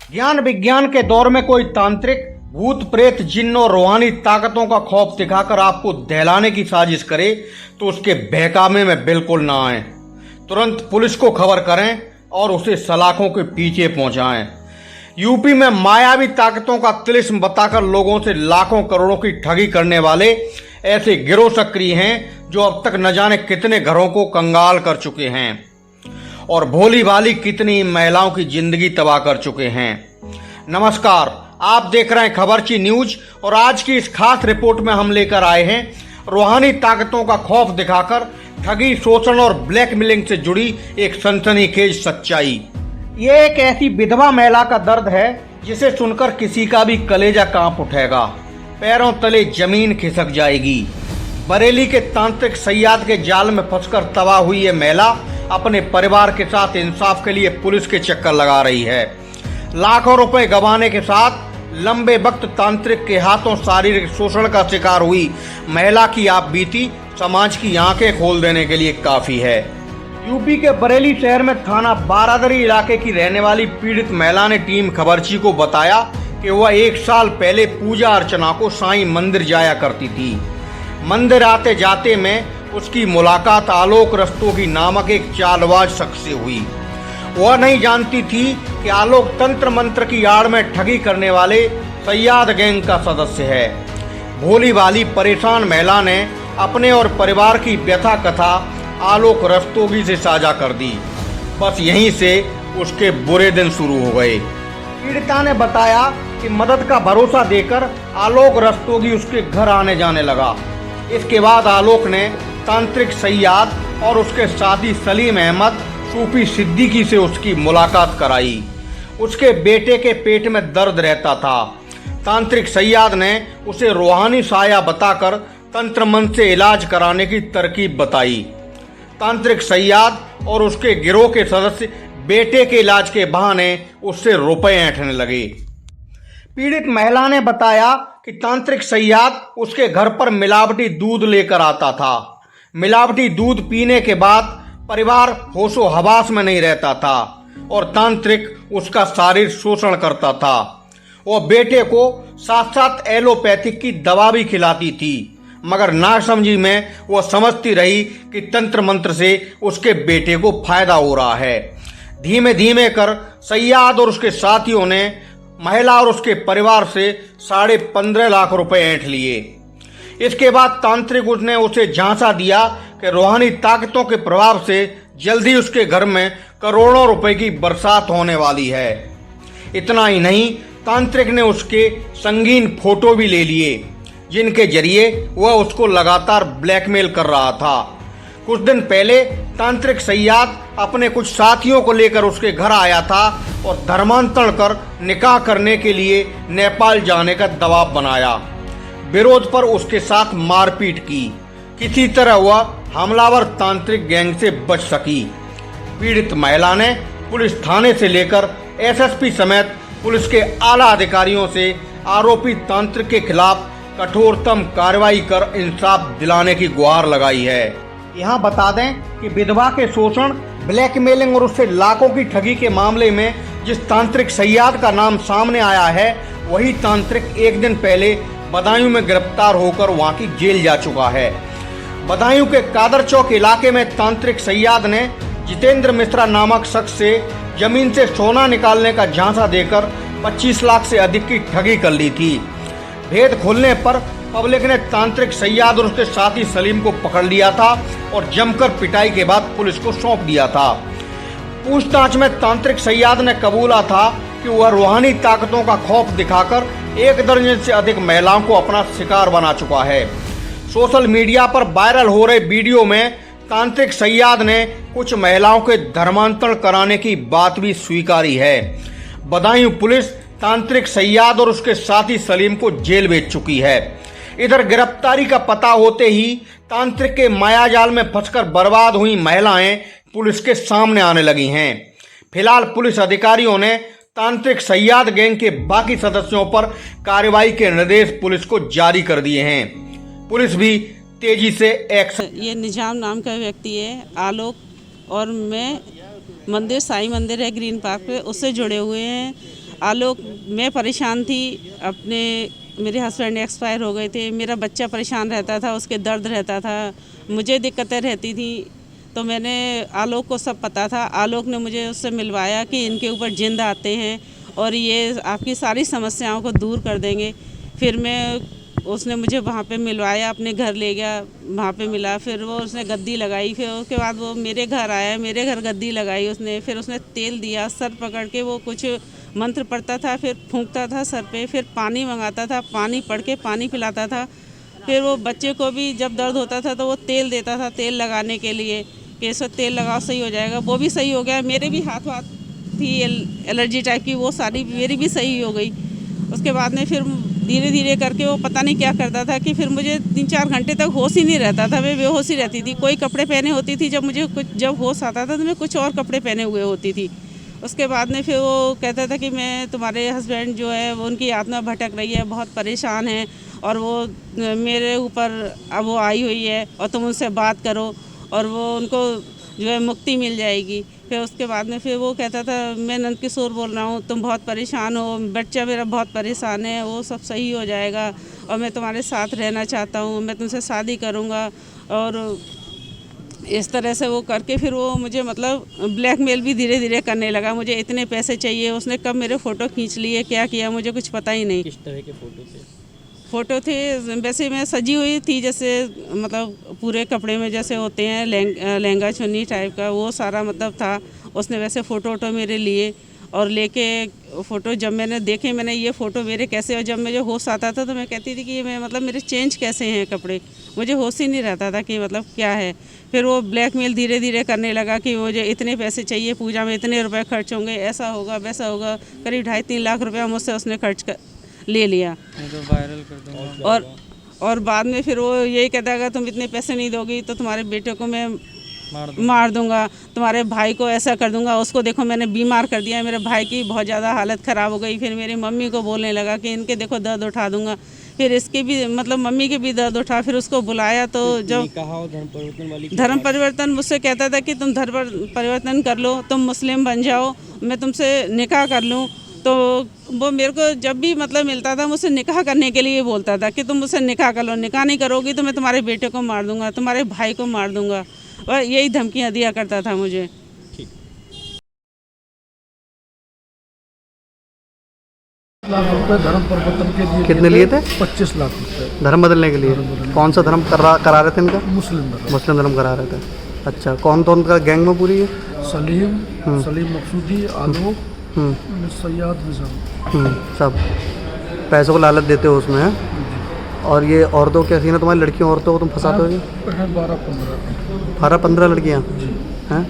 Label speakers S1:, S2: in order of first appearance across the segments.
S1: ज्ञान विज्ञान के दौर में कोई तांत्रिक भूत प्रेत जिन्न और रूहानी ताकतों का खौफ दिखाकर आपको दहलाने की साजिश करे तो उसके बहकावे में बिल्कुल ना आए। तुरंत पुलिस को खबर करें और उसे सलाखों के पीछे पहुंचाएं। यूपी में मायावी ताकतों का तिलिस्म बताकर लोगों से लाखों करोड़ों की ठगी करने वाले ऐसे गिरोह सक्रिय हैं जो अब तक न जाने कितने घरों को कंगाल कर चुके हैं और भोली भाली कितनी महिलाओं की जिंदगी तबाह कर चुके हैं। नमस्कार, आप देख रहे हैं खबरची न्यूज और आज की इस खास रिपोर्ट में हम लेकर आए हैं रूहानी ताकतों का खौफ दिखाकर ठगी, शोषण और ब्लैकमेलिंग से जुड़ी एक सनसनीखेज सच्चाई। ये एक ऐसी विधवा महिला का दर्द है जिसे सुनकर किसी का भी कलेजा कांप उठेगा, पैरों तले जमीन खिसक जाएगी। बरेली के तांत्रिक सैयाद के जाल में फंसकर तबाह हुई ये महिला अपने परिवार के साथ इंसाफ के लिए पुलिस के चक्कर लगा रही है। लाखों रुपए गंवाने के साथ लंबे वक्त तांत्रिक के हाथों शारीरिक शोषण का शिकार हुई महिला की आप बीती समाज की आंखें खोल देने के लिए काफी है। यूपी के बरेली शहर में थाना बारादरी इलाके की रहने वाली पीड़ित महिला ने टीम खबरची को बताया कि वह 1 साल पहले पूजा अर्चना को साईं मंदिर जाया करती थी। मंदिर आते जाते में उसकी मुलाकात आलोक रस्तोगी नामक एक चालबाज शख्स से हुई। वह नहीं जानती थी कि आलोक तंत्र मंत्र की आड़ में ठगी करने वाले सैयाद गैंग का सदस्य है। भोली भाली परेशान महिला ने अपने और परिवार की व्यथा कथा आलोक रस्तोगी से साझा कर दी। बस यहीं से उसके बुरे दिन शुरू हो गए। पीड़िता ने बताया कि मदद का भरोसा देकर आलोक रस्तोगी उसके घर आने जाने लगा। इसके बाद आलोक ने तांत्रिक सैयाद और उसके साथी सलीम अहमद सूफी सिद्दीकी से उसकी मुलाकात कराई। उसके बेटे के पेट में दर्द रहता था। तांत्रिक सैयाद ने उसे रूहानी साया बताकर तंत्र मंत्र से इलाज कराने की तरकीब बताई। तांत्रिक सैयाद और उसके गिरोह के सदस्य बेटे के इलाज के बहाने उससे रुपए ऐंठने लगे। पीड़ित महिला ने बताया कि तांत्रिक सैयाद उसके घर पर मिलावटी दूध लेकर आता था। मिलावटी दूध पीने के बाद परिवार होशो हवास में नहीं रहता था और तांत्रिक उसका शारीरिक शोषण करता था। वो बेटे को साथ साथ एलोपैथिक की दवा भी खिलाती थी, मगर नासमझी में वो समझती रही कि तंत्र मंत्र से उसके बेटे को फायदा हो रहा है। धीमे धीमे कर सैयाद और उसके साथियों ने महिला और उसके परिवार से 15.5 लाख रुपए ऐंठ लिए। इसके बाद तांत्रिक उसने उसे झांसा दिया कि रूहानी ताकतों के प्रभाव से जल्दी उसके घर में करोड़ों रुपए की बरसात होने वाली है। इतना ही नहीं, तांत्रिक ने उसके संगीन फोटो भी ले लिए जिनके जरिए वह उसको लगातार ब्लैकमेल कर रहा था। कुछ दिन पहले तांत्रिक सैयाद अपने कुछ साथियों को लेकर उसके घर आया था और धर्मांतरण कर निकाह करने के लिए नेपाल जाने का दबाव बनाया। विरोध पर उसके साथ मारपीट की। किसी तरह वह हमलावर तांत्रिक गैंग से बच सकी। पीड़ित महिला ने पुलिस थाने से लेकर एसएसपी समेत पुलिस के आला अधिकारियों से आरोपी तांत्रिक के खिलाफ कठोरतम कार्रवाई कर इंसाफ दिलाने की गुहार लगाई है। यहाँ बता दें कि विधवा के शोषण, ब्लैकमेलिंग और उससे लाखों की ठगी के मामले में जिस तांत्रिक सैयाद का नाम सामने आया है, वही तांत्रिक एक दिन पहले बदायूं में गिरफ्तार होकर वहां की जेल जा चुका है। बदायूं के कादर चौक इलाके में तांत्रिक सैयाद ने जितेंद्र मिश्रा नामक शख्स से जमीन से सोना निकालने का झांसा देकर 25 लाख से अधिक की ठगी कर ली थी। भेद खुलने पर पब्लिक ने तांत्रिक सैयाद और उसके साथी सलीम को पकड़ लिया था और जमकर पिटाई के बाद पुलिस को सौंप दिया था। पूछताछ में तांत्रिक सैयाद ने कबूला था कि वह रूहानी ताकतों का खौफ दिखाकर 1 दर्जन से अधिक महिलाओं को अपना शिकार बना चुका है। सोशल मीडिया पर वायरल हो रहे वीडियो में तांत्रिक सैयाद ने कुछ महिलाओं के धर्मांतरण कराने की बात भी स्वीकारी है। बदायूं पुलिस तांत्रिक सैयाद और उसके साथी सलीम को जेल भेज चुकी है। इधर गिरफ्तारी का पता होते ही तांत्रिक के मायाजाल में फंसकर बर्बाद हुई महिलाएं पुलिस के सामने आने लगी हैं। फिलहाल पुलिस अधिकारियों ने तांत्रिक सैयाद गैंग के बाकी सदस्यों पर कार्रवाई के निर्देश पुलिस को जारी कर दिए हैं। पुलिस भी तेजी से एक्शन।
S2: ये निजाम नाम का व्यक्ति है आलोक और मैं मंदिर साईं मंदिर है ग्रीन पार्क पे, उससे जुड़े हुए हैं। आलोक, मैं परेशान थी अपने, मेरे हस्बैंड एक्सपायर हो गए थे, मेरा बच्चा परेशान रहता था, उसके दर्द रहता था, मुझे दिक्कतें रहती थी। तो मैंने आलोक को सब पता था। आलोक ने मुझे उससे मिलवाया कि इनके ऊपर जिन्न आते हैं और ये आपकी सारी समस्याओं को दूर कर देंगे। फिर उसने मुझे वहाँ पे मिलवाया, अपने घर ले गया, वहाँ पे मिला। फिर वो उसने गद्दी लगाई, फिर उसके बाद वो मेरे घर आया, मेरे घर गद्दी लगाई उसने। फिर उसने तेल दिया, सर पकड़ के वो कुछ मंत्र पढ़ता था, फिर फूंकता था सर पे, फिर पानी मंगाता था, पानी पढ़ के पानी पिलाता था। फिर वो बच्चे को भी जब दर्द होता था तो वो तेल देता था, तेल लगाने के लिए कि इसको तेल लगाओ सही हो जाएगा। वो भी सही हो गया। मेरे भी हाथ थी एलर्जी टाइप की, वो सारी मेरी भी सही हो गई। उसके बाद में फिर धीरे धीरे करके वो पता नहीं क्या करता था कि फिर मुझे 3-4 घंटे तक होश ही नहीं रहता था, मैं बेहोश ही रहती थी। कोई कपड़े पहने होती थी, जब होश आता था तो मैं कुछ और कपड़े पहने हुए होती थी। उसके बाद में फिर वो कहता था कि मैं, तुम्हारे हस्बैंड जो है वो, उनकी आत्मा भटक रही है, बहुत परेशान है और वो मेरे ऊपर अब वो आई हुई है और तुम उनसे बात करो और वो उनको जो है मुक्ति मिल जाएगी। फिर उसके बाद में फिर वो कहता था, मैं नंद किशोर बोल रहा हूँ, तुम बहुत परेशान हो, बच्चा मेरा बहुत परेशान है, वो सब सही हो जाएगा और मैं तुम्हारे साथ रहना चाहता हूँ, मैं तुमसे शादी करूँगा। और इस तरह से वो करके फिर वो मुझे मतलब ब्लैकमेल भी धीरे धीरे करने लगा। मुझे इतने पैसे चाहिए, उसने कब मेरे फ़ोटो खींच लिए, क्या किया मुझे कुछ पता ही नहीं।
S3: किस तरह के फ़ोटो थे?
S2: फ़ोटो थे वैसे मैं सजी हुई थी, जैसे मतलब पूरे कपड़े में जैसे होते हैं, लहंगा चुन्नी टाइप का, वो सारा मतलब था। उसने वैसे फ़ोटो मेरे लिए और लेके फ़ोटो जब मैंने देखे, मैंने ये फ़ोटो मेरे कैसे, और जब मुझे होश आता था तो मैं कहती थी कि मैं मतलब मेरे चेंज कैसे हैं कपड़े, मुझे होश ही नहीं रहता था कि मतलब क्या है। फिर वो ब्लैकमेल धीरे धीरे करने लगा कि मुझे इतने पैसे चाहिए, पूजा में इतने रुपए खर्च होंगे, ऐसा होगा वैसा होगा। करीब 2.5-3 लाख रुपया मुझसे उसने ले लिया।
S3: तो वायरल कर दूंगा।
S2: और बाद में फिर वो यही कहता है, अगर तुम इतने पैसे नहीं दोगी तो तुम्हारे बेटे को मैं मार दूंगा, तुम्हारे भाई को ऐसा कर दूंगा, उसको देखो मैंने बीमार कर दिया, मेरे भाई की बहुत ज़्यादा हालत ख़राब हो गई। फिर मेरी मम्मी को बोलने लगा कि इनके देखो दर्द उठा दूंगा। फिर इसके भी मतलब मम्मी के भी दर्द उठा। फिर उसको बुलाया तो जब धर्म परिवर्तन मुझसे कहता था कि तुम धर्म परिवर्तन कर लो, तुम मुस्लिम बन जाओ, मैं तुमसे निकाह कर लूँ। तो वो मेरे को जब भी मतलब मिलता था मुझसे निकाह करने के लिए बोलता था कि तुम मुझसे निकाह कर लो, निकाह नहीं करोगी तो मैं तुम्हारे बेटे को मार दूंगा, तुम्हारे भाई को मार दूंगा, और यही धमकियां दिया करता था मुझे।
S4: लाख रुपए धर्म परिवर्तन के लिए
S5: कितने लिए थे?
S4: 25 लाख रुपए
S5: धर्म बदलने के लिए। कौन सा धर्म करा रहे थे इनका?
S4: मुस्लिम धर्म
S5: करा रहे थे। अच्छा, कौन कौन का गैंग में पूरी है?
S4: सलीम मकसूदी, आलोक, सैयद निजाम,
S5: सब पैसों को लालच देते हो उसमें है? और ये औरतों क्या सीन है तुम्हारी, लड़कियों औरतों को तुम फंसाते हो? 12-15 लड़कियाँ हैं?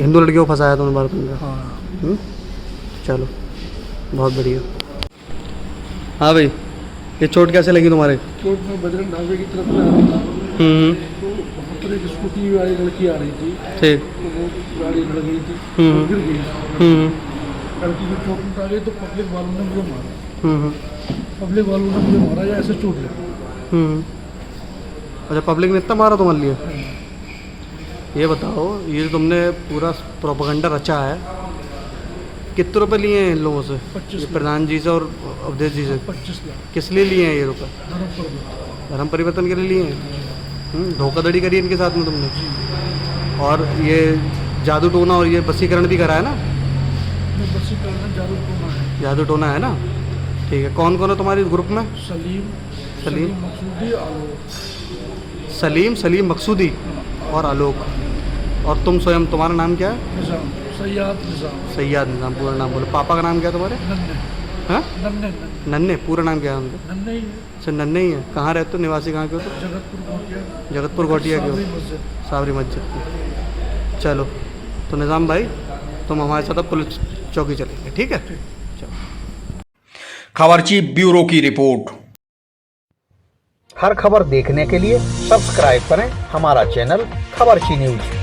S5: हिंदू लड़कियों को फंसाया तुमने 12-15?
S4: हाँ।
S5: चलो बहुत बढ़िया। हाँ भाई, ये चोट कैसे लगी तुम्हारे?
S4: चोट में बजरंग ढाबे की तरफ से आ रही थी, तो वहाँ पर एक स्कूटी वाली लड़की आ रही थी,
S5: ठीक,
S4: तो वो गाड़ी लड़ गई थी, तो गिर गई। लड़की को चोट में आ गई तो पब्लिक वालों ने मुझे मारा। पब्लिक वालों ने मुझे मारा या ऐसे चोट लगी।
S5: अच्छा, पब्लिक ने इतना मारा तुम्हारे लिए? ये बताओ, ये जो तुमने पूरा प्रोपेगेंडा रचा है, कितने रुपए लिए हैं इन लोगों से?
S4: 25
S5: प्रधान जी से और अवधेश जी से?
S4: 25 लाख
S5: किस लिए लिए हैं ये रुपए?
S4: धर्म परिवर्तन
S5: धर्म परिवर्तन के लिए लिए हैं? धोखाधड़ी करी इनके साथ में तुमने? और ये जादू टोना और ये वशीकरण भी करा है ना? जादू टोना है ना? ठीक है। कौन कौन है तुम्हारे इस ग्रुप में?
S4: सलीम मकसूदी, आलोक।
S5: सलीम मकसूदी और आलोक। और तुम स्वयं, तुम्हारा नाम क्या है?
S4: निजाम,
S5: सैयद निजाम। पूरा नाम बोलो। पापा का नाम क्या है तुम्हारे? हाँ, नन्हे। पूरा नाम क्या है उनका?
S4: नन्हे ही है।
S5: अच्छा, नन्हे ही है। कहाँ रहते हो? निवासी कहाँ के हो? तो जगतपुर घोटिया के हो? साबरी मस्जिद की। चलो, तो निज़ाम भाई तुम हमारे साथ अब पुलिस चौकी चलेंगे, ठीक है? चलो।
S1: खबरची ब्यूरो की रिपोर्ट। हर खबर देखने के लिए सब्सक्राइब करें हमारा चैनल खबरची न्यूज।